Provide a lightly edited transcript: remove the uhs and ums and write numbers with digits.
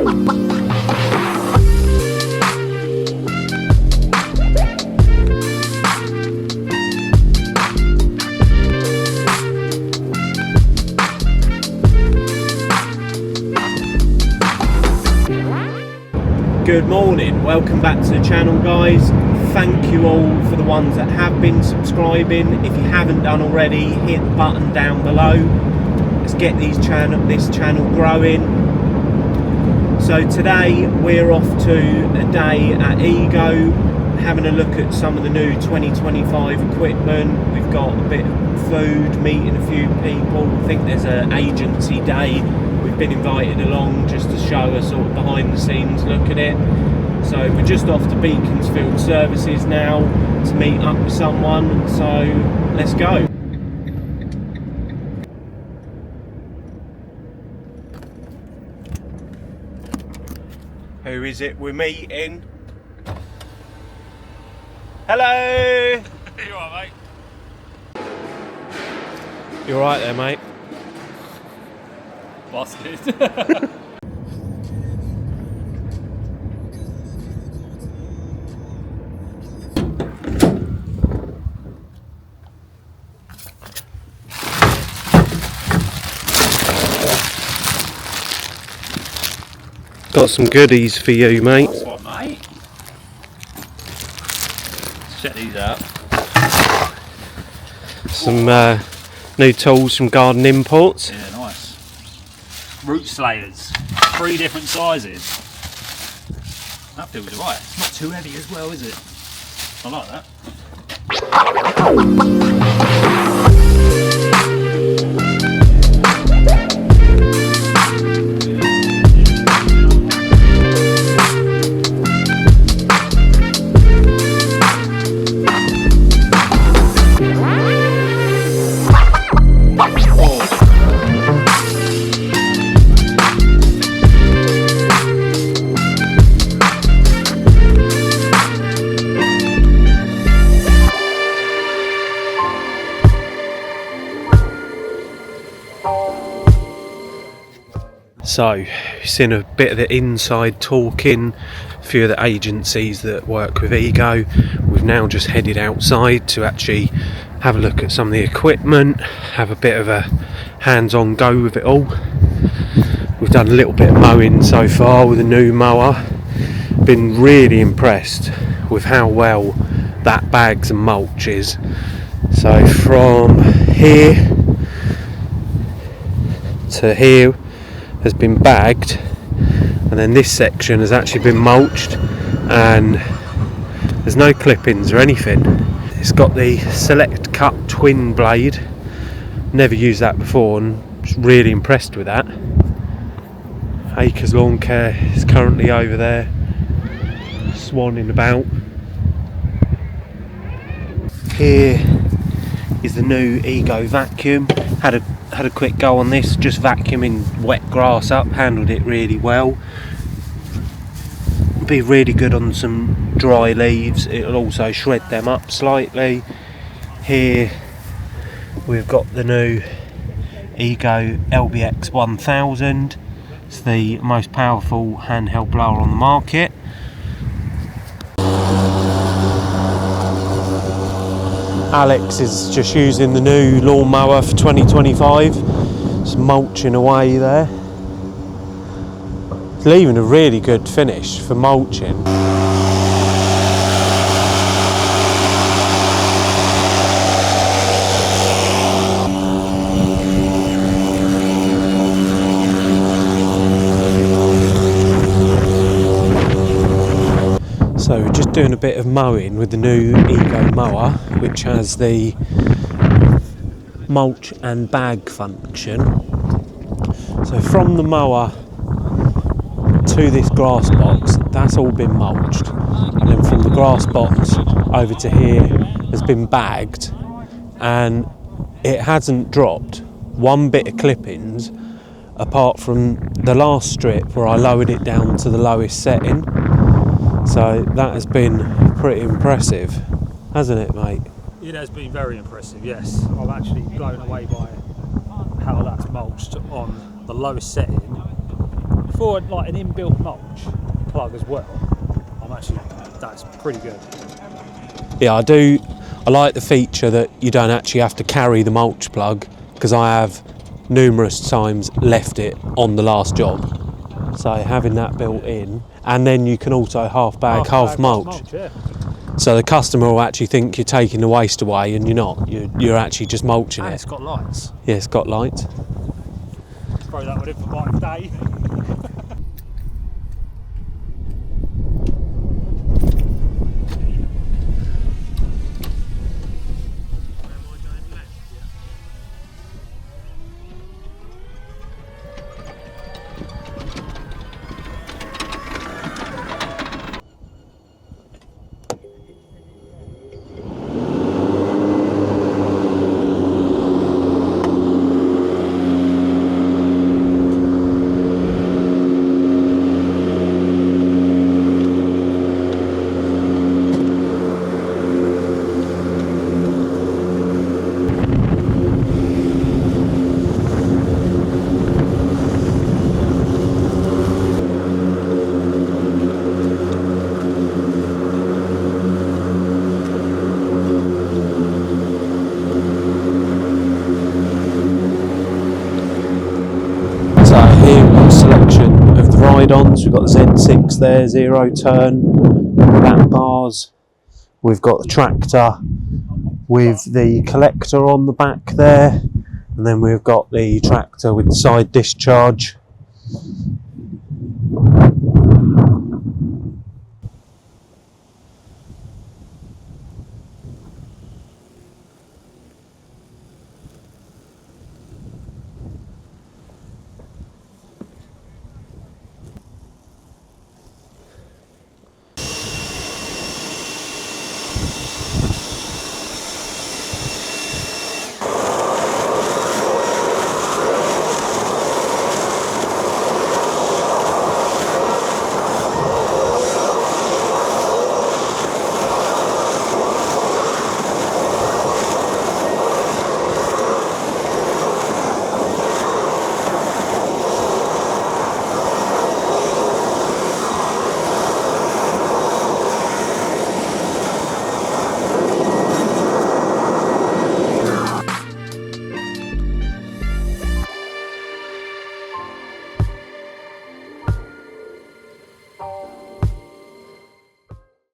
Good morning, welcome back to the channel, guys. Thank you all for the ones that have been subscribing. If you haven't done already, hit the button down below. Let's get this channel growing. So today we're off to a day at Ego, having a look at some of the new 2025 equipment. We've got a bit of food, meeting a few people. I think there's an agency day. We've been invited along just to show a sort of behind the scenes look at it. So we're just off to Beaconsfield Services now to meet up with someone. So let's go. Who is it we're meeting? Hello! You alright, mate? You alright there, mate? Bastard. Got some goodies for you, mate. That's what, mate. Let's check these out. Some new tools from Garden Imports. Yeah, nice. Root slayers, 3 different sizes. That feels right. It's not too heavy as well, is it? I like that. So, seen a bit of the inside talking, a few of the agencies that work with Ego. We've now just headed outside to actually have a look at some of the equipment, have a bit of a hands-on go with it all. We've done a little bit of mowing so far with a new mower. Been really impressed with how well that bags and mulches. So from here to here has been bagged, and then this section has actually been mulched, and there's no clippings or anything. It's got the Select Cut twin blade. Never used that before and was really impressed with that. Acres Lawn Care is currently over there swanning about. Here is the new Ego vacuum. Had a quick go on this, just vacuuming wet grass up, handled it really well. Be really good on some dry leaves. It'll also shred them up slightly. Here we've got the new Ego LBX 1000. It's the most powerful handheld blower on the market. Alex is just using the new lawnmower for 2025. It's mulching away there. It's leaving a really good finish for mulching. So we're just doing a bit of mowing with the new Ego mower, which has the mulch and bag function. So from the mower to this grass box, that's all been mulched, and then from the grass box over to here has been bagged, and it hasn't dropped one bit of clippings apart from the last strip where I lowered it down to the lowest setting. So that has been pretty impressive, hasn't it, mate? It has been very impressive, yes. I'm actually blown away by how that's mulched on the lowest setting for like an inbuilt mulch plug as well, that's pretty good. Yeah, I like the feature that you don't actually have to carry the mulch plug, because I have numerous times left it on the last job. So having that built in, and then you can also half bag, half mulch. Yeah. So the customer will actually think you're taking the waste away, and you're not. You're actually just mulching And it. it's got lights. Yeah, it's got lights. Throw that one in for Mike's day. So here we've got a selection of the ride-ons. We've got the Z6 there, zero turn, lap bars. We've got the tractor with the collector on the back there, and then we've got the tractor with the side discharge.